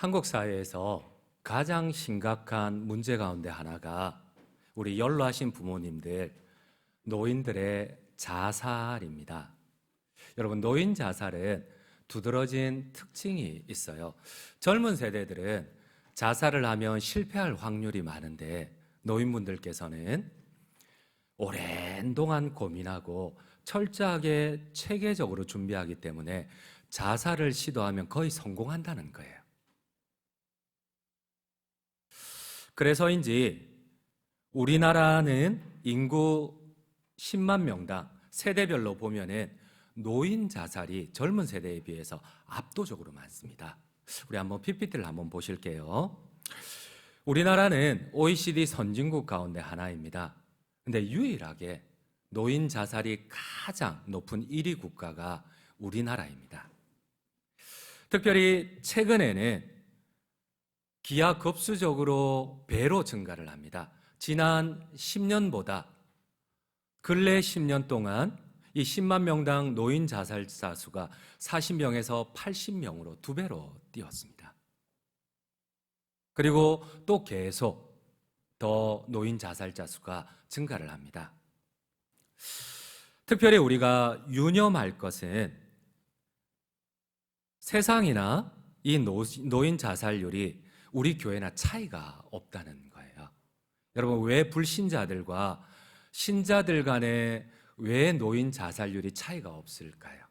한국 사회에서 가장 심각한 문제 가운데 하나가 우리 연로하신 부모님들, 노인들의 자살입니다. 여러분, 노인 자살은 두드러진 특징이 있어요. 젊은 세대들은 자살을 하면 실패할 확률이 많은데 노인분들께서는 오랜 동안 고민하고 철저하게 체계적으로 준비하기 때문에 자살을 시도하면 거의 성공한다는 거예요. 그래서인지 우리나라는 인구 10만 명당 세대별로 보면은 노인 자살이 젊은 세대에 비해서 압도적으로 많습니다. 우리 한번 PPT를 한번 보실게요. 우리나라는 OECD 선진국 가운데 하나입니다. 근데 유일하게 노인 자살이 가장 높은 1위 국가가 우리나라입니다. 특별히 최근에는 기하급수적으로 배로 증가를 합니다. 지난 10년보다 근래 10년 동안 이 10만 명당 노인 자살자 수가 40명에서 80명으로 2배로 뛰었습니다. 그리고 또 계속 더 노인 자살자 수가 증가를 합니다. 특별히 우리가 유념할 것은 세상이나 이 노인 자살률이 우리 교회나 차이가 없다는 거예요. 여러분, 왜 불신자들과 신자들 간에 왜 노인 자살률이 차이가 없을까요?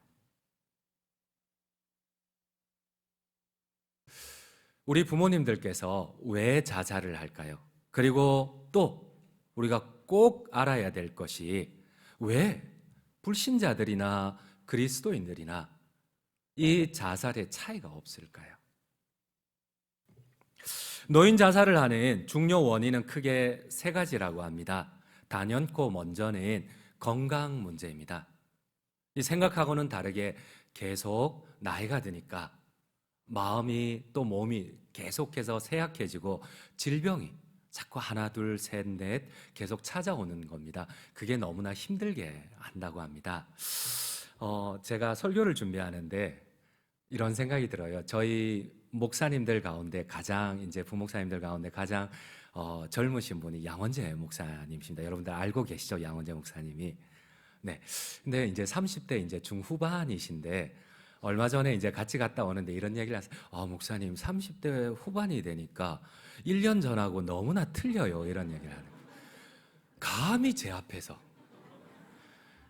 우리 부모님들께서 왜 자살을 할까요? 그리고 또 우리가 꼭 알아야 될 것이 왜 불신자들이나 그리스도인들이나 이 자살의 차이가 없을까요? 노인 자살을 하는 중요 원인은 크게 3가지라고 합니다. 단연코 먼저는 건강 문제입니다. 이 생각하고는 다르게 계속 나이가 드니까 마음이 또 몸이 계속해서 쇠약해지고 질병이 자꾸 하나, 둘, 셋, 넷 계속 찾아오는 겁니다. 그게 너무나 힘들게 한다고 합니다. 제가 설교를 준비하는데 이런 생각이 들어요. 저희 목사님들 가운데 부목사님들 가운데 가장 젊으신 분이 양원재 목사님이십니다. 여러분들 알고 계시죠? 양원재 목사님이. 네. 근데 이제 30대 이제 중후반이신데 얼마 전에 이제 같이 갔다 오는데 이런 얘기를 하세요. 목사님 30대 후반이 되니까 1년 전하고 너무나 틀려요. 이런 얘기를 하는 거예요. 감히 제 앞에서.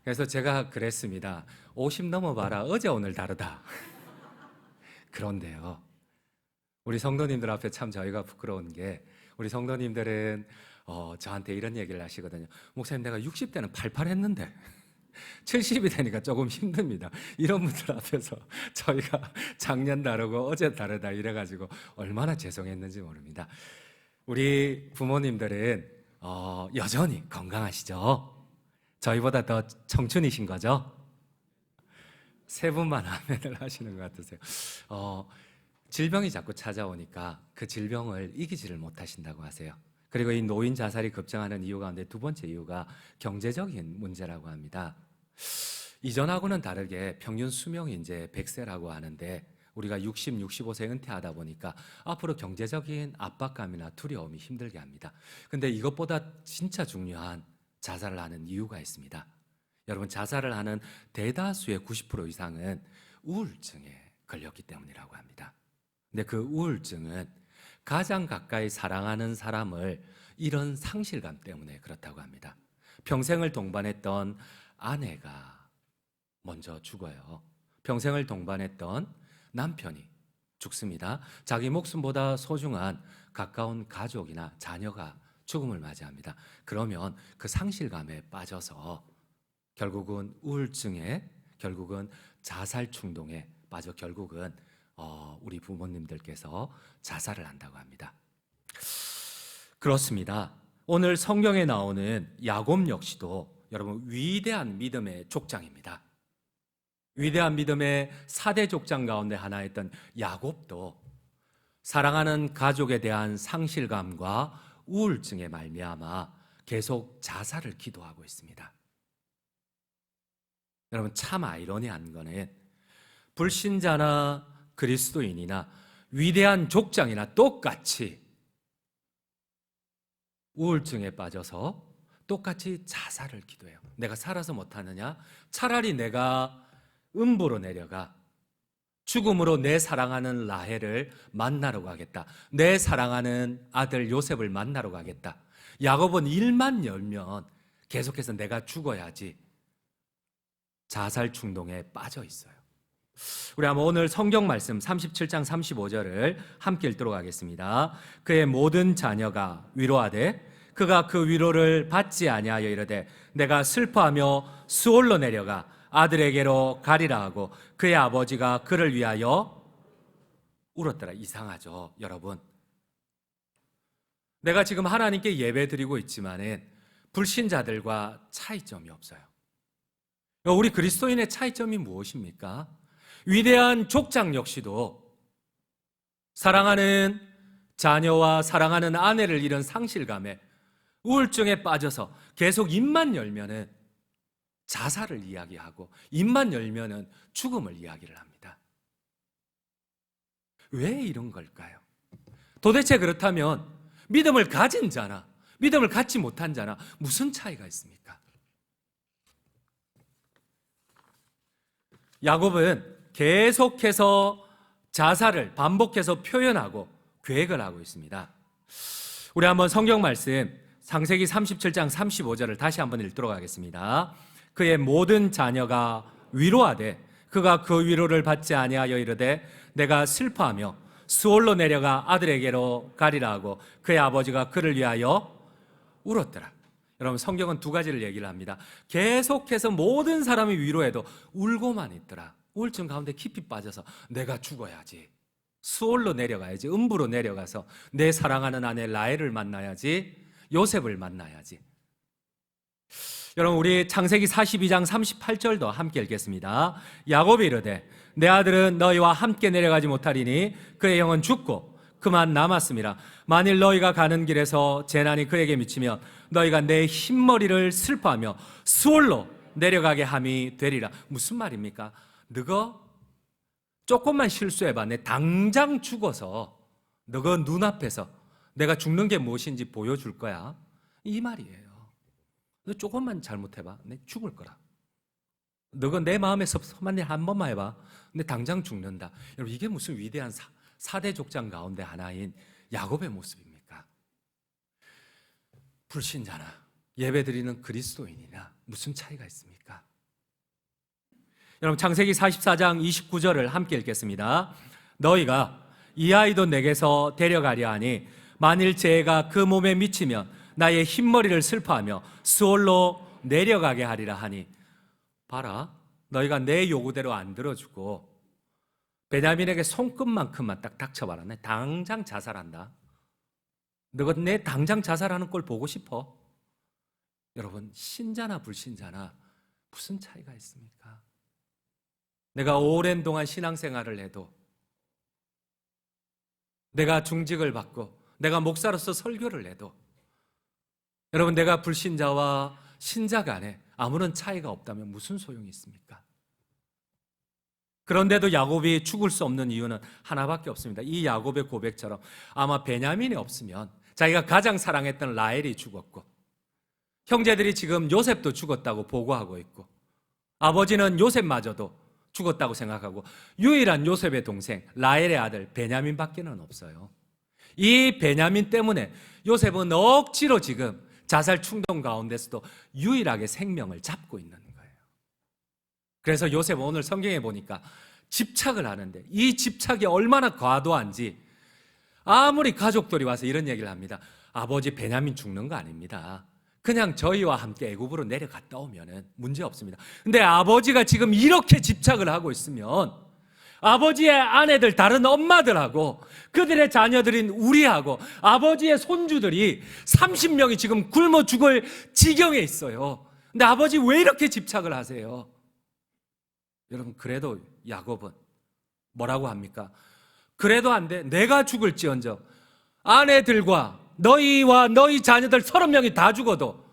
그래서 제가 그랬습니다. 50 넘어봐라. 어제 오늘 다르다. 그런데요, 우리 성도님들 앞에 참 저희가 부끄러운 게 우리 성도님들은 저한테 이런 얘기를 하시거든요. 목사님, 내가 60대는 팔팔했는데 70이 되니까 조금 힘듭니다. 이런 분들 앞에서 저희가 작년 다르고 어제 다르다 이래가지고 얼마나 죄송했는지 모릅니다. 우리 부모님들은 여전히 건강하시죠? 저희보다 더 청춘이신 거죠? 3분만 아멘을 하시는 것 같으세요. 질병이 자꾸 찾아오니까 그 질병을 이기지를 못하신다고 하세요. 그리고 이 노인 자살이 급증하는 이유 가운데 2번째 이유가 경제적인 문제라고 합니다. 이전하고는 다르게 평균 수명이 이제 100세라고 하는데 우리가 60, 65세 은퇴하다 보니까 앞으로 경제적인 압박감이나 두려움이 힘들게 합니다. 근데 이것보다 진짜 중요한 자살을 하는 이유가 있습니다. 여러분, 자살을 하는 대다수의 90% 이상은 우울증에 걸렸기 때문이라고 합니다. 근데 그 우울증은 가장 가까이 사랑하는 사람을 잃은 상실감 때문에 그렇다고 합니다. 평생을 동반했던 아내가 먼저 죽어요. 평생을 동반했던 남편이 죽습니다. 자기 목숨보다 소중한 가까운 가족이나 자녀가 죽음을 맞이합니다. 그러면 그 상실감에 빠져서 결국은 우울증에, 결국은 자살 충동에 빠져 결국은 우리 부모님들께서 자살을 한다고 합니다. 그렇습니다. 오늘 성경에 나오는 야곱 역시도 여러분 위대한 믿음의 족장입니다. 위대한 믿음의 4대 족장 가운데 하나였던 야곱도 사랑하는 가족에 대한 상실감과 우울증에 말미암아 계속 자살을 기도하고 있습니다. 여러분, 참 아이러니한 거는 불신자나 그리스도인이나 위대한 족장이나 똑같이 우울증에 빠져서 똑같이 자살을 기도해요. 내가 살아서 못하느냐? 차라리 내가 음부로 내려가 죽음으로 내 사랑하는 라헬을 만나러 가겠다. 내 사랑하는 아들 요셉을 만나러 가겠다. 야곱은 일만 열면 계속해서 내가 죽어야지 자살 충동에 빠져 있어요. 우리 한번 오늘 성경 말씀 37장 35절을 함께 읽도록 하겠습니다. 그의 모든 자녀가 위로하되 그가 그 위로를 받지 아니하여 이르되 내가 슬퍼하며 수올로 내려가 아들에게로 가리라 하고 그의 아버지가 그를 위하여 울었더라. 이상하죠, 여러분? 내가 지금 하나님께 예배 드리고 있지만은 불신자들과 차이점이 없어요. 우리 그리스도인의 차이점이 무엇입니까? 위대한 족장 역시도 사랑하는 자녀와 사랑하는 아내를 잃은 상실감에 우울증에 빠져서 계속 입만 열면은 자살을 이야기하고 입만 열면은 죽음을 이야기를 합니다. 왜 이런 걸까요? 도대체 그렇다면 믿음을 가진 자나 믿음을 갖지 못한 자나 무슨 차이가 있습니까? 야곱은 계속해서 자살을 반복해서 표현하고 계획을 하고 있습니다. 우리 한번 성경 말씀 창세기 37장 35절을 다시 한번 읽도록 하겠습니다. 그의 모든 자녀가 위로하되 그가 그 위로를 받지 아니하여 이르되 내가 슬퍼하며 수올로 내려가 아들에게로 가리라 하고 그의 아버지가 그를 위하여 울었더라. 여러분, 성경은 두 가지를 얘기를 합니다. 계속해서 모든 사람이 위로해도 울고만 있더라. 우울증 가운데 깊이 빠져서 내가 죽어야지, 수올로 내려가야지, 음부로 내려가서 내 사랑하는 아내 라헬을 만나야지, 요셉을 만나야지. 여러분, 우리 창세기 42장 38절도 함께 읽겠습니다. 야곱이 이르되 내 아들은 너희와 함께 내려가지 못하리니 그의 영은 죽고 그만 남았음이라. 만일 너희가 가는 길에서 재난이 그에게 미치면 너희가 내 흰머리를 슬퍼하며 수올로 내려가게 함이 되리라. 무슨 말입니까? 너가 조금만 실수해봐, 내 당장 죽어서 너가 눈앞에서 내가 죽는 게 무엇인지 보여줄 거야, 이 말이에요. 너 조금만 잘못해봐, 내 죽을 거라. 너가 내 마음에 섭섭한 일 한 번만 해봐, 내 당장 죽는다. 여러분, 이게 무슨 위대한 사대 족장 가운데 하나인 야곱의 모습입니까? 불신자나 예배드리는 그리스도인이나 무슨 차이가 있습니까? 여러분, 창세기 44장 29절을 함께 읽겠습니다. 너희가 이 아이도 내게서 데려가려 하니 만일 재해가 그 몸에 미치면 나의 흰머리를 슬퍼하며 수올로 내려가게 하리라 하니. 봐라, 너희가 내 요구대로 안 들어주고 베냐민에게 손끝만큼만 딱 닥쳐봐라. 내 당장 자살한다. 너가 내 당장 자살하는 걸 보고 싶어? 여러분, 신자나 불신자나 무슨 차이가 있습니까? 내가 오랜 동안 신앙생활을 해도, 내가 중직을 받고 내가 목사로서 설교를 해도, 여러분, 내가 불신자와 신자 간에 아무런 차이가 없다면 무슨 소용이 있습니까? 그런데도 야곱이 죽을 수 없는 이유는 하나밖에 없습니다. 이 야곱의 고백처럼 아마 베냐민이 없으면 자기가 가장 사랑했던 라헬이 죽었고, 형제들이 지금 요셉도 죽었다고 보고하고 있고, 아버지는 요셉마저도 죽었다고 생각하고, 유일한 요셉의 동생 라헬의 아들 베냐민밖에는 없어요. 이 베냐민 때문에 요셉은 억지로 지금 자살 충동 가운데서도 유일하게 생명을 잡고 있는 거예요. 그래서 요셉은 오늘 성경에 보니까 집착을 하는데, 이 집착이 얼마나 과도한지 아무리 가족들이 와서 이런 얘기를 합니다. 아버지 베냐민 죽는 거 아닙니다. 그냥 저희와 함께 애굽으로 내려갔다 오면은 문제 없습니다. 근데 아버지가 지금 이렇게 집착을 하고 있으면 아버지의 아내들, 다른 엄마들하고 그들의 자녀들인 우리하고 아버지의 손주들이 30명이 지금 굶어 죽을 지경에 있어요. 근데 아버지 왜 이렇게 집착을 하세요? 여러분, 그래도 야곱은 뭐라고 합니까? 그래도 안 돼. 내가 죽을지언정 아내들과 너희와 너희 자녀들 30명이 다 죽어도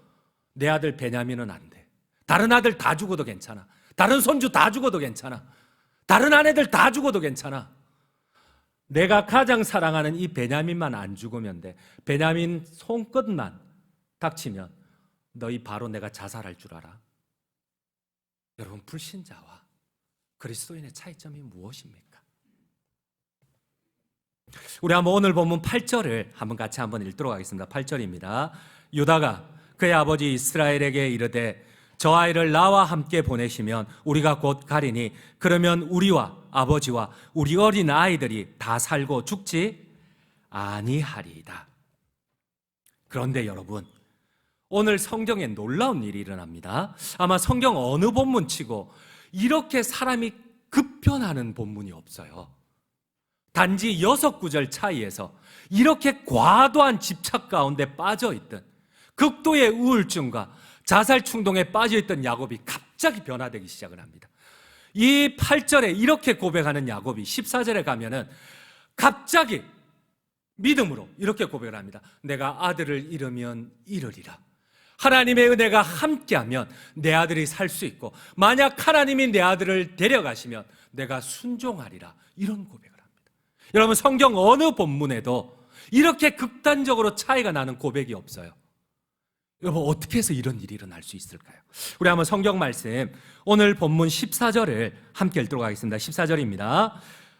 내 아들 베냐민은 안 돼. 다른 아들 다 죽어도 괜찮아. 다른 손주 다 죽어도 괜찮아. 다른 아내들 다 죽어도 괜찮아. 내가 가장 사랑하는 이 베냐민만 안 죽으면 돼. 베냐민 손끝만 닥치면 너희 바로 내가 자살할 줄 알아. 여러분, 불신자와 그리스도인의 차이점이 무엇입니까? 우리 한번 오늘 본문 8절을 한번 같이 한번 읽도록 하겠습니다. 8절입니다. 유다가 그의 아버지 이스라엘에게 이르되 저 아이를 나와 함께 보내시면 우리가 곧 가리니 그러면 우리와 아버지와 우리 어린 아이들이 다 살고 죽지 아니하리이다. 그런데 여러분, 오늘 성경에 놀라운 일이 일어납니다. 아마 성경 어느 본문치고 이렇게 사람이 급변하는 본문이 없어요. 단지 6구절 차이에서 이렇게 과도한 집착 가운데 빠져있던, 극도의 우울증과 자살 충동에 빠져있던 야곱이 갑자기 변화되기 시작을 합니다. 이 8절에 이렇게 고백하는 야곱이 14절에 가면은 갑자기 믿음으로 이렇게 고백을 합니다. 내가 아들을 잃으면 잃으리라. 하나님의 은혜가 함께하면 내 아들이 살 수 있고, 만약 하나님이 내 아들을 데려가시면 내가 순종하리라. 이런 고백을 합니다. 여러분, 성경 어느 본문에도 이렇게 극단적으로 차이가 나는 고백이 없어요. 여러분, 어떻게 해서 이런 일이 일어날 수 있을까요? 우리 한번 성경 말씀, 오늘 본문 14절을 함께 읽도록 하겠습니다. 14절입니다.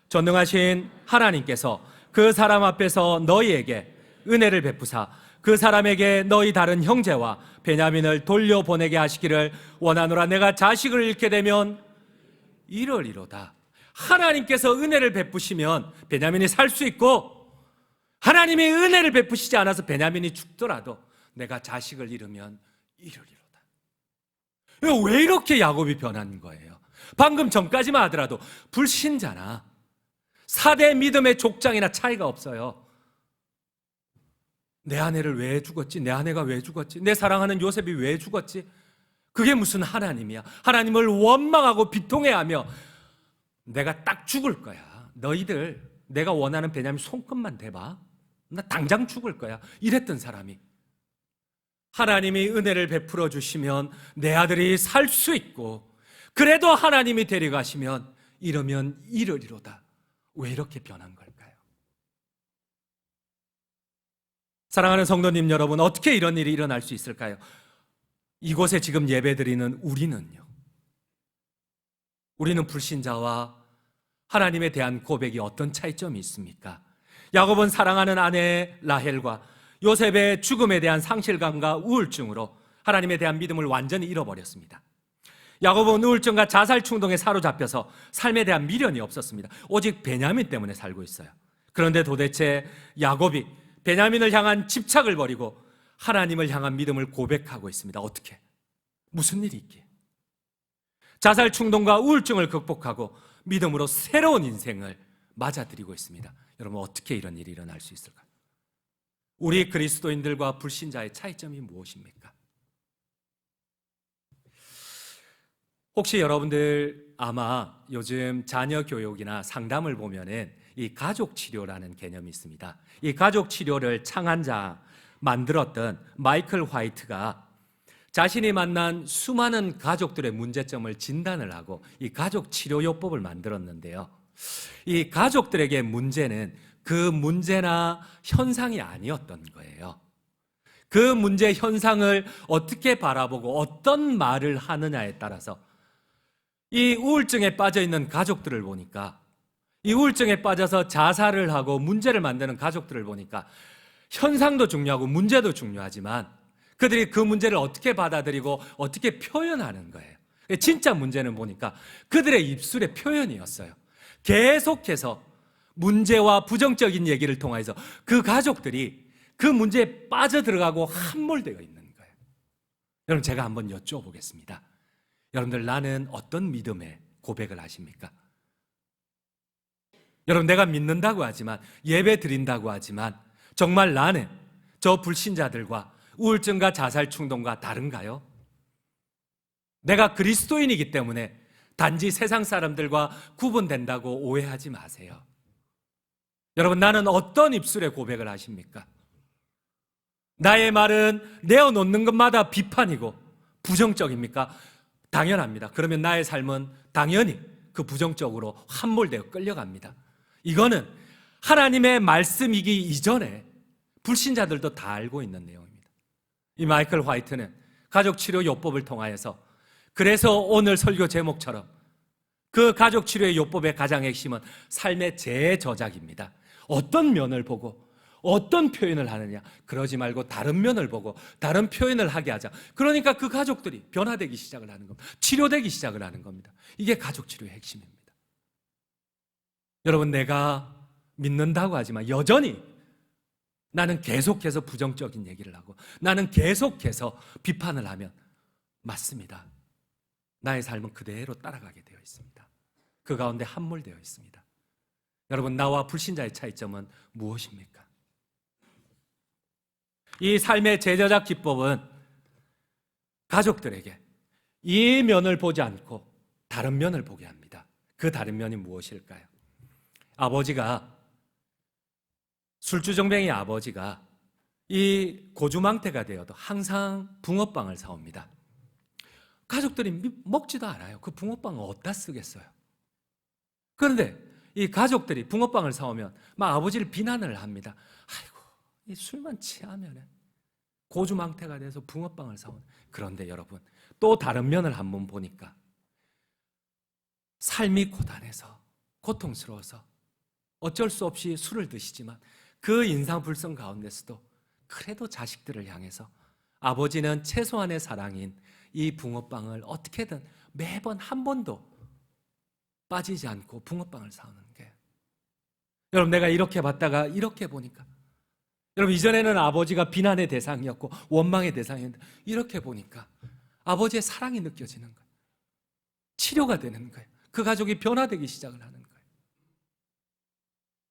전능하신 하나님께서 그 사람 앞에서 너희에게 은혜를 베푸사 그 사람에게 너희 다른 형제와 베냐민을 돌려보내게 하시기를 원하노라. 내가 자식을 잃게 되면 이러리로다. 하나님께서 은혜를 베푸시면 베냐민이 살 수 있고, 하나님이 은혜를 베푸시지 않아서 베냐민이 죽더라도 내가 자식을 잃으면 이러리로다. 왜 이렇게 야곱이 변한 거예요? 방금 전까지만 하더라도 불신자나 4대 믿음의 족장이나 차이가 없어요. 내 아내를 왜 죽었지? 내 아내가 왜 죽었지? 내 사랑하는 요셉이 왜 죽었지? 그게 무슨 하나님이야? 하나님을 원망하고 비통해하며 내가 딱 죽을 거야. 너희들 내가 원하는 베냐민 손끝만 대봐. 나 당장 죽을 거야. 이랬던 사람이 하나님이 은혜를 베풀어 주시면 내 아들이 살 수 있고, 그래도 하나님이 데려가시면 이러면 이러리로다. 왜 이렇게 변한 걸까요? 사랑하는 성도님 여러분, 어떻게 이런 일이 일어날 수 있을까요? 이곳에 지금 예배드리는 우리는요, 우리는 불신자와 하나님에 대한 고백이 어떤 차이점이 있습니까? 야곱은 사랑하는 아내 라헬과 요셉의 죽음에 대한 상실감과 우울증으로 하나님에 대한 믿음을 완전히 잃어버렸습니다. 야곱은 우울증과 자살 충동에 사로잡혀서 삶에 대한 미련이 없었습니다. 오직 베냐민 때문에 살고 있어요. 그런데 도대체 야곱이 베냐민을 향한 집착을 버리고 하나님을 향한 믿음을 고백하고 있습니다. 어떻게? 무슨 일이 있기에? 자살 충동과 우울증을 극복하고 믿음으로 새로운 인생을 맞아들이고 있습니다. 여러분, 어떻게 이런 일이 일어날 수 있을까요? 우리 그리스도인들과 불신자의 차이점이 무엇입니까? 혹시 여러분들 아마 요즘 자녀 교육이나 상담을 보면은 이 가족 치료라는 개념이 있습니다. 이 가족 치료를 창안자, 만들었던 마이클 화이트가 자신이 만난 수많은 가족들의 문제점을 진단을 하고 이 가족 치료요법을 만들었는데요. 이 가족들에게 문제는 그 문제나 현상이 아니었던 거예요. 그 문제 현상을 어떻게 바라보고 어떤 말을 하느냐에 따라서 이 우울증에 빠져 있는 가족들을 보니까, 이 우울증에 빠져서 자살을 하고 문제를 만드는 가족들을 보니까 현상도 중요하고 문제도 중요하지만 그들이 그 문제를 어떻게 받아들이고 어떻게 표현하는 거예요. 진짜 문제는 보니까 그들의 입술의 표현이었어요. 계속해서 문제와 부정적인 얘기를 통해서 그 가족들이 그 문제에 빠져들어가고 함몰되어 있는 거예요. 여러분, 제가 한번 여쭤보겠습니다. 여러분들, 나는 어떤 믿음의 고백을 하십니까? 여러분, 내가 믿는다고 하지만, 예배 드린다고 하지만 정말 나는 저 불신자들과 우울증과 자살 충동과 다른가요? 내가 그리스도인이기 때문에 단지 세상 사람들과 구분된다고 오해하지 마세요. 여러분, 나는 어떤 입술의 고백을 하십니까? 나의 말은 내어놓는 것마다 비판이고 부정적입니까? 당연합니다. 그러면 나의 삶은 당연히 그 부정적으로 함몰되어 끌려갑니다. 이거는 하나님의 말씀이기 이전에 불신자들도 다 알고 있는 내용입니다. 이 마이클 화이트는 가족치료 요법을 통하여서, 그래서 오늘 설교 제목처럼 그 가족치료의 요법의 가장 핵심은 삶의 재저작입니다. 어떤 면을 보고 어떤 표현을 하느냐, 그러지 말고 다른 면을 보고 다른 표현을 하게 하자. 그러니까 그 가족들이 변화되기 시작을 하는 겁니다. 치료되기 시작을 하는 겁니다. 이게 가족치료의 핵심입니다. 여러분, 내가 믿는다고 하지만 여전히 나는 계속해서 부정적인 얘기를 하고 나는 계속해서 비판을 하면 맞습니다. 나의 삶은 그대로 따라가게 되어 있습니다. 그 가운데 함몰되어 있습니다. 여러분, 나와 불신자의 차이점은 무엇입니까? 이 삶의 재저작 기법은 가족들에게 이 면을 보지 않고 다른 면을 보게 합니다. 그 다른 면이 무엇일까요? 아버지가, 술주정뱅이 아버지가 이 고주망태가 되어도 항상 붕어빵을 사옵니다. 가족들이 먹지도 않아요. 그 붕어빵을 어디다 쓰겠어요? 그런데 이 가족들이 붕어빵을 사오면 막 아버지를 비난을 합니다. 아이고, 이 술만 취하면 고주망태가 돼서 붕어빵을 사오는. 그런데 여러분, 또 다른 면을 한번 보니까 삶이 고단해서 고통스러워서 어쩔 수 없이 술을 드시지만 그 인상불성 가운데서도 그래도 자식들을 향해서 아버지는 최소한의 사랑인 이 붕어빵을 어떻게든 매번 한 번도 빠지지 않고 붕어빵을 사오는 게, 여러분, 내가 이렇게 봤다가 이렇게 보니까, 여러분, 이전에는 아버지가 비난의 대상이었고 원망의 대상이었는데 이렇게 보니까 아버지의 사랑이 느껴지는 거예요. 치료가 되는 거예요. 그 가족이 변화되기 시작을 하는 거예요.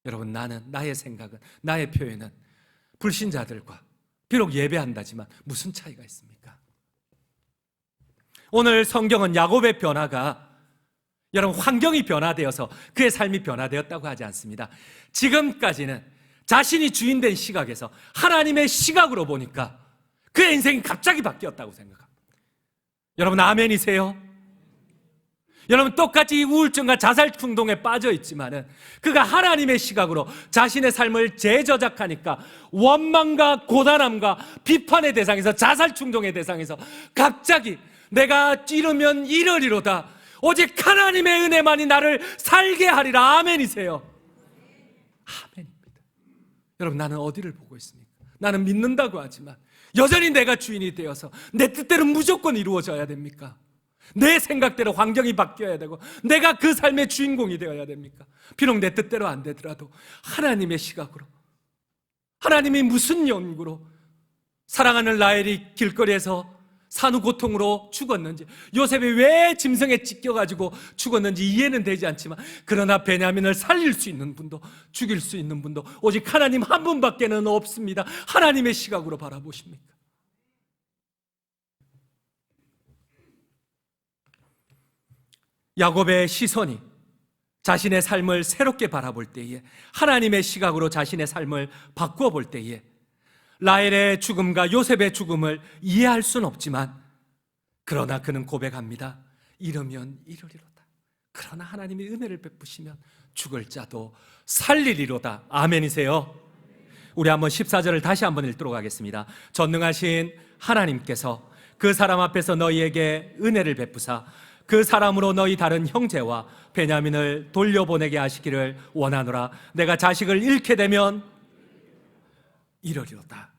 여러분, 나의 생각은, 나의 표현은 불신자들과 비록 예배한다지만 무슨 차이가 있습니까? 오늘 성경은 야곱의 변화가, 여러분, 환경이 변화되어서 그의 삶이 변화되었다고 하지 않습니다. 지금까지는 자신이 주인된 시각에서 하나님의 시각으로 보니까 그의 인생이 갑자기 바뀌었다고 생각합니다. 여러분, 아멘이세요? 여러분, 똑같이 우울증과 자살 충동에 빠져 있지만은 그가 하나님의 시각으로 자신의 삶을 재저작하니까 원망과 고단함과 비판의 대상에서, 자살 충동의 대상에서 갑자기 내가 이르면 이러리로다, 오직 하나님의 은혜만이 나를 살게 하리라. 아멘이세요? 아멘입니다. 여러분, 나는 어디를 보고 있습니까? 나는 믿는다고 하지만 여전히 내가 주인이 되어서 내 뜻대로 무조건 이루어져야 됩니까? 내 생각대로 환경이 바뀌어야 되고 내가 그 삶의 주인공이 되어야 됩니까? 비록 내 뜻대로 안 되더라도 하나님의 시각으로, 하나님이 무슨 연구로 사랑하는 라헬이 길거리에서 산후 고통으로 죽었는지, 요셉이 왜 짐승에 찢겨가지고 죽었는지 이해는 되지 않지만, 그러나 베냐민을 살릴 수 있는 분도 죽일 수 있는 분도 오직 하나님 한 분밖에는 없습니다. 하나님의 시각으로 바라보십니까? 야곱의 시선이 자신의 삶을 새롭게 바라볼 때에, 하나님의 시각으로 자신의 삶을 바꾸어 볼 때에 라헬의 죽음과 요셉의 죽음을 이해할 수는 없지만, 그러나 그는 고백합니다. 이르면 이르리로다. 그러나 하나님이 은혜를 베푸시면 죽을 자도 살리리로다. 아멘이세요? 우리 한번 14절을 다시 한번 읽도록 하겠습니다. 전능하신 하나님께서 그 사람 앞에서 너희에게 은혜를 베푸사 그 사람으로 너희 다른 형제와 베냐민을 돌려보내게 하시기를 원하노라. 내가 자식을 잃게 되면 이러리로다.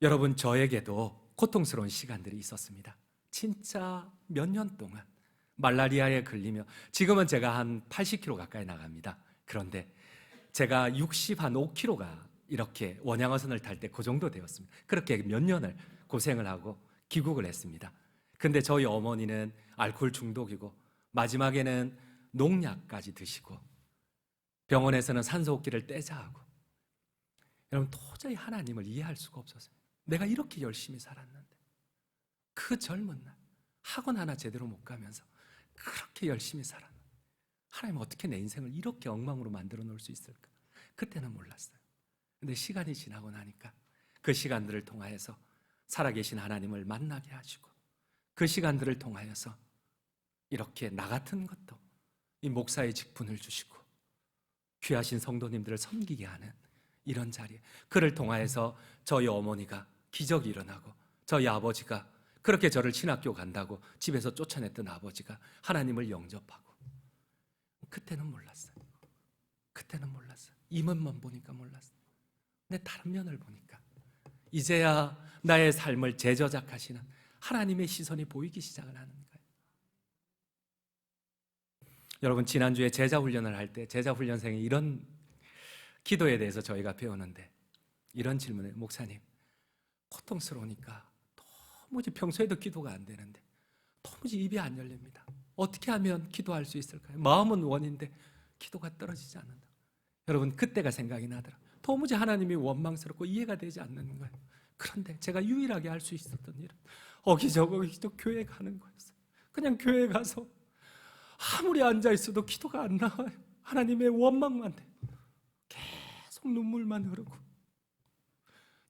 여러분, 저에게도 고통스러운 시간들이 있었습니다. 진짜 몇 년 동안 말라리아에 걸리며, 지금은 제가 한 80kg 가까이 나갑니다. 그런데 제가 65kg가 이렇게 원양어선을 탈 때 그 정도 되었습니다. 그렇게 몇 년을 고생을 하고 귀국을 했습니다. 근데 저희 어머니는 알코올 중독이고 마지막에는 농약까지 드시고 병원에서는 산소호흡기를 떼자 하고, 여러분, 도저히 하나님을 이해할 수가 없었어요. 내가 이렇게 열심히 살았는데 그 젊은 날 학원 하나 제대로 못 가면서 그렇게 열심히 살았는데 하나님 어떻게 내 인생을 이렇게 엉망으로 만들어 놓을 수 있을까? 그때는 몰랐어요. 근데 시간이 지나고 나니까 그 시간들을 통하여서 살아계신 하나님을 만나게 하시고, 그 시간들을 귀하신 성도님들을 섬기게 하는 이런 자리에, 그를 통하여서 저희 어머니가 기적이 일어나고, 저희 아버지가 그렇게 저를 신학교 간다고 집에서 쫓아냈던 아버지가 하나님을 영접하고, 그때는 몰랐어요. 그때는 몰랐어요. 이면만 보니까 몰랐어요. 근데 다른 면을 보니까 이제야 나의 삶을 재저작하시는 하나님의 시선이 보이기 시작을 하는 거예요. 여러분, 지난주에 제자훈련을 할 때 제자훈련생이 이런 기도에 대해서 저희가 배우는데, 이런 질문을, 목사님, 고통스러우니까 도무지 평소에도 기도가 안 되는데 도무지 입이 안 열립니다. 어떻게 하면 기도할 수 있을까요? 마음은 원인데 기도가 떨어지지 않는다. 여러분, 그때가 생각이 나더라. 도무지 하나님이 원망스럽고 이해가 되지 않는 거예요. 그런데 제가 유일하게 할 수 있었던 일은 어기저기 교회 가는 거였어요. 그냥 교회 가서 아무리 앉아있어도 기도가 안 나와요. 하나님의 원망만 돼요. 계속 눈물만 흐르고.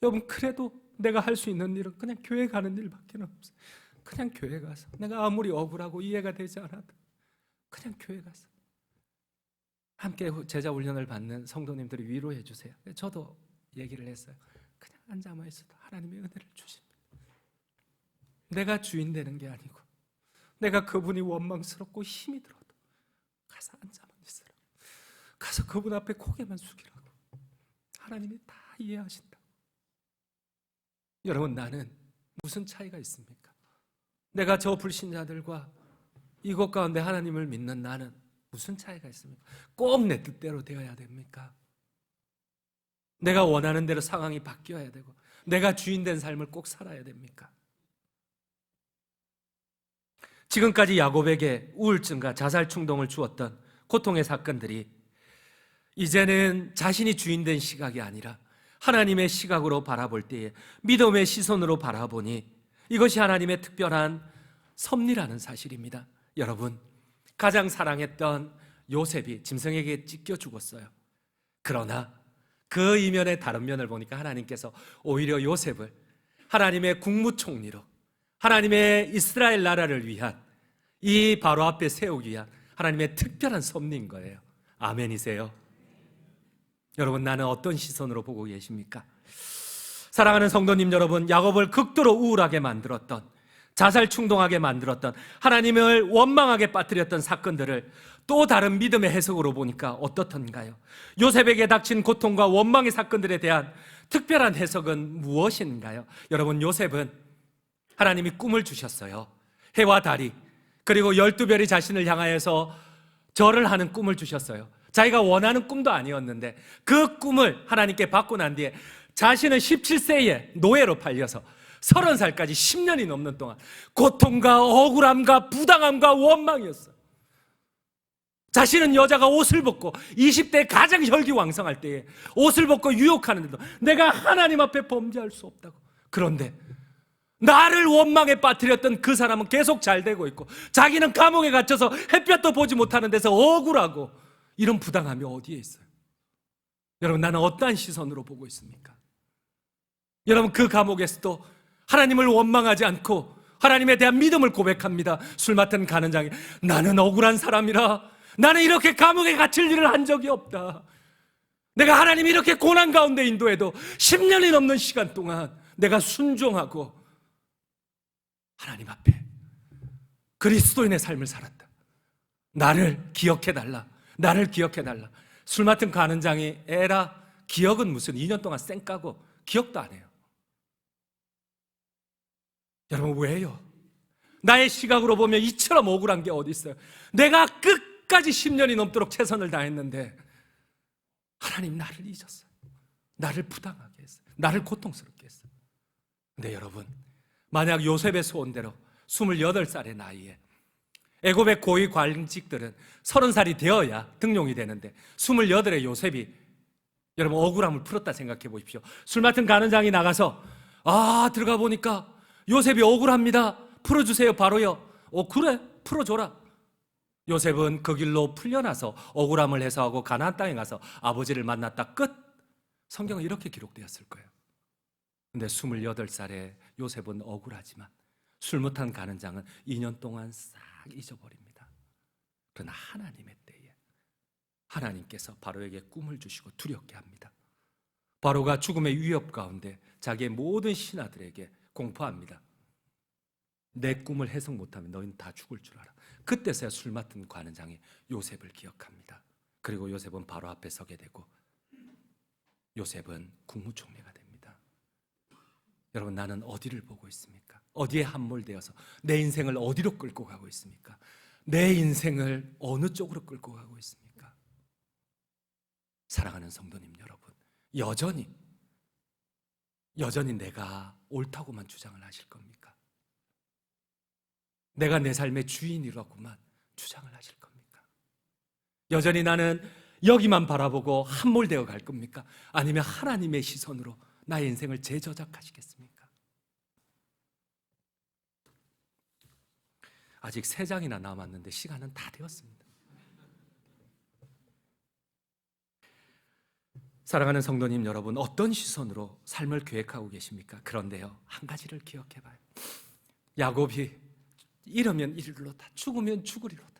여러분, 그래도 내가 할 수 있는 일은 그냥 교회 가는 일밖에 없어요. 그냥 교회 가서, 내가 아무리 억울하고 이해가 되지 않아도 그냥 교회 가서 함께 제자 훈련을 받는 성도님들이 위로해 주세요. 저도 얘기를 했어요. 그냥 앉아만 있어도 하나님의 은혜를 주십니다. 내가 주인 되는 게 아니고, 내가 그분이 원망스럽고 힘이 들어도 가서 앉아만 있으라. 가서 그분 앞에 고개만 숙이라고. 하나님이 다 이해하신다. 여러분, 나는 무슨 차이가 있습니까? 내가 저 불신자들과 이것 가운데 하나님을 믿는 나는 무슨 차이가 있습니까? 꼭 내 뜻대로 되어야 됩니까? 내가 원하는 대로 상황이 바뀌어야 되고, 내가 주인된 삶을 꼭 살아야 됩니까? 지금까지 야곱에게 우울증과 자살 충동을 주었던 고통의 사건들이 이제는 자신이 주인된 시각이 아니라 하나님의 시각으로 바라볼 때에 믿음의 시선으로 바라보니 이것이 하나님의 특별한 섭리라는 사실입니다. 여러분, 가장 사랑했던 요셉이 짐승에게 찢겨 죽었어요. 그러나 그 이면의 다른 면을 보니까 하나님께서 오히려 요셉을 하나님의 국무총리로, 하나님의 이스라엘 나라를 위한, 이 바로 앞에 세우기 위한 하나님의 특별한 섭리인 거예요. 아멘이세요? 여러분, 나는 어떤 시선으로 보고 계십니까? 사랑하는 성도님 여러분, 야곱을 극도로 우울하게 만들었던, 자살 충동하게 만들었던, 하나님을 원망하게 빠뜨렸던 사건들을 또 다른 믿음의 해석으로 보니까 어떻던가요? 요셉에게 닥친 고통과 원망의 사건들에 대한 특별한 해석은 무엇인가요? 여러분, 요셉은 하나님이 꿈을 주셨어요. 해와 달이, 그리고 12별이 자신을 향하여서 절을 하는 꿈을 주셨어요. 자기가 원하는 꿈도 아니었는데 그 꿈을 하나님께 받고 난 뒤에 자신은 17세에 노예로 팔려서 30살까지 10년이 넘는 동안 고통과 억울함과 부당함과 원망이었어요. 자신은 여자가 옷을 벗고 20대 가장 혈기왕성할 때에 옷을 벗고 유혹하는데도 내가 하나님 앞에 범죄할 수 없다고. 그런데 나를 원망에 빠뜨렸던 그 사람은 계속 잘 되고 있고, 자기는 감옥에 갇혀서 햇볕도 보지 못하는 데서 억울하고, 이런 부당함이 어디에 있어요? 여러분, 나는 어떠한 시선으로 보고 있습니까? 여러분, 그 감옥에서도 하나님을 원망하지 않고 하나님에 대한 믿음을 고백합니다. 술 맡은 간원장이, 나는 억울한 사람이라, 나는 이렇게 감옥에 갇힐 일을 한 적이 없다. 내가 하나님이 이렇게 고난 가운데 인도해도 10년이 넘는 시간 동안 내가 순종하고 하나님 앞에 그리스도인의 삶을 살았다. 나를 기억해달라. 나를 기억해달라. 술 맡은 간원장이 에라, 기억은 무슨 2년 동안 쌩 까고 기억도 안 해요. 여러분, 왜요? 나의 시각으로 보면 이처럼 억울한 게 어디 있어요? 내가 끝까지 10년이 넘도록 최선을 다했는데 하나님 나를 잊었어요. 나를 부당하게 했어요. 나를 고통스럽게 했어요. 근데 여러분, 만약 요셉의 소원대로 28살의 나이에, 애굽의 고위 관직들은 30살이 되어야 등용이 되는데 28의 요셉이 여러분 억울함을 풀었다 생각해 보십시오. 술 맡은 간원장이 나가서 들어가 보니까 요셉이 억울합니다. 풀어주세요. 바로요. 그래, 풀어줘라. 요셉은 그 길로 풀려나서 억울함을 해소하고 가나안 땅에 가서 아버지를 만났다. 끝. 성경은 이렇게 기록되었을 거예요. 근데 28살의 요셉은 억울하지만 술 못한 간원장은 2년 동안 싹 잊어버립니다. 그러나 하나님의 때에 하나님께서 바로에게 꿈을 주시고 두렵게 합니다. 바로가 죽음의 위협 가운데 자기의 모든 신하들에게 공포합니다. 내 꿈을 해석 못하면 너희는 다 죽을 줄 알아. 그때서야 술 맡은 관원장이 요셉을 기억합니다. 그리고 요셉은 바로 앞에 서게 되고 요셉은 국무총리가 됩니다. 여러분, 나는 어디를 보고 있습니까? 어디에 함몰되어서 내 인생을 어디로 끌고 가고 있습니까? 내 인생을 어느 쪽으로 끌고 가고 있습니까? 사랑하는 성도님 여러분, 여전히 내가 옳다고만 주장을 하실 겁니까? 내가 내 삶의 주인이라고만 주장을 하실 겁니까? 여전히 나는 여기만 바라보고 함몰되어 갈 겁니까? 아니면 하나님의 시선으로 나의 인생을 재저작하시겠습니까? 아직 3장이나 남았는데 시간은 다 되었습니다. 사랑하는 성도님 여러분, 어떤 시선으로 삶을 계획하고 계십니까? 그런데요, 한 가지를 기억해 봐요. 야곱이 이러면 이르리로다, 죽으면 죽으리로다.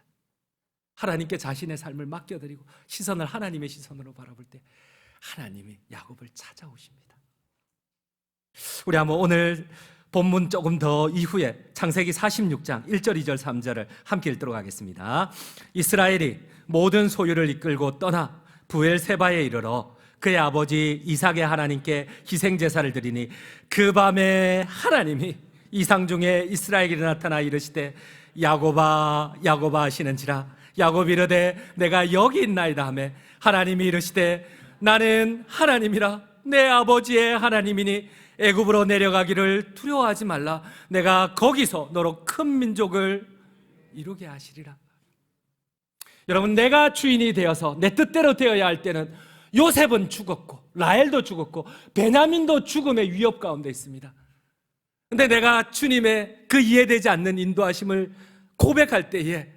하나님께 자신의 삶을 맡겨드리고 시선을 하나님의 시선으로 바라볼 때 하나님이 야곱을 찾아오십니다. 우리 한번 오늘 본문 조금 더 이후에 창세기 46장 1절, 2절, 3절을 함께 읽도록 하겠습니다. 이스라엘이 모든 소유를 이끌고 떠나 부엘세바에 이르러 그의 아버지 이삭의 하나님께 희생제사를 드리니 그 밤에 하나님이 이상 중에 이스라엘에게 나타나 이르시되 야곱아 야곱아 하시는지라. 야곱이 이르되 내가 여기 있나이다 하매 하나님이 이르시되 나는 하나님이라 내 아버지의 하나님이니 애굽으로 내려가기를 두려워하지 말라. 내가 거기서 너로 큰 민족을 이루게 하시리라. 여러분, 내가 주인이 되어서 내 뜻대로 되어야 할 때는 요셉은 죽었고 라헬도 죽었고 베냐민도 죽음의 위협 가운데 있습니다. 근데 내가 주님의 그 이해되지 않는 인도하심을 고백할 때에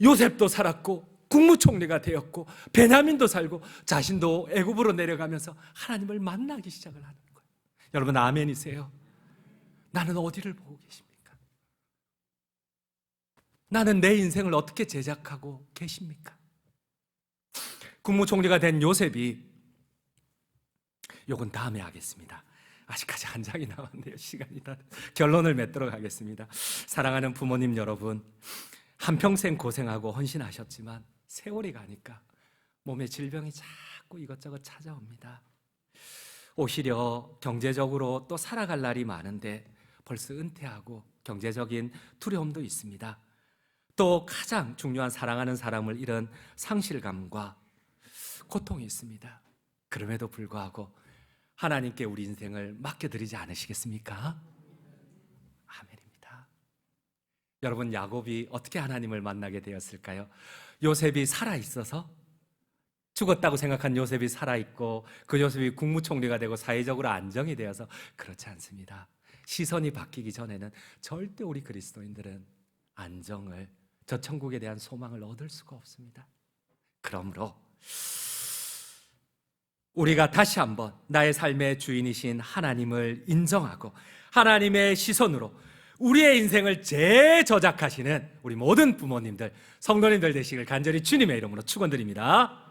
요셉도 살았고 국무총리가 되었고 베냐민도 살고 자신도 애굽으로 내려가면서 하나님을 만나기 시작을 하는 거예요. 여러분, 아멘이세요? 나는 어디를 보고 계십니까? 나는 내 인생을 어떻게 제작하고 계십니까? 국무총리가 된 요셉이, 요건 다음에 하겠습니다. 아직까지 한 장이 남았네요. 시간이 다 결론을 맺도록 하겠습니다. 사랑하는 부모님 여러분, 한평생 고생하고 헌신하셨지만 세월이 가니까 몸에 질병이 자꾸 이것저것 찾아옵니다. 오히려 경제적으로 또 살아갈 날이 많은데 벌써 은퇴하고 경제적인 두려움도 있습니다. 또 가장 중요한 사랑하는 사람을 잃은 상실감과 고통이 있습니다. 그럼에도 불구하고 하나님께 우리 인생을 맡겨드리지 않으시겠습니까? 아멘입니다. 여러분, 야곱이 어떻게 하나님을 만나게 되었을까요? 요셉이 살아있어서, 죽었다고 생각한 요셉이 살아있고 그 요셉이 국무총리가 되고 사회적으로 안정이 되어서 그렇지 않습니다. 시선이 바뀌기 전에는 절대 우리 그리스도인들은 안정을, 저 천국에 대한 소망을 얻을 수가 없습니다. 그러므로 우리가 다시 한번 나의 삶의 주인이신 하나님을 인정하고 하나님의 시선으로 우리의 인생을 재저작하시는 우리 모든 부모님들, 성도님들 되시길 간절히 주님의 이름으로 축원드립니다.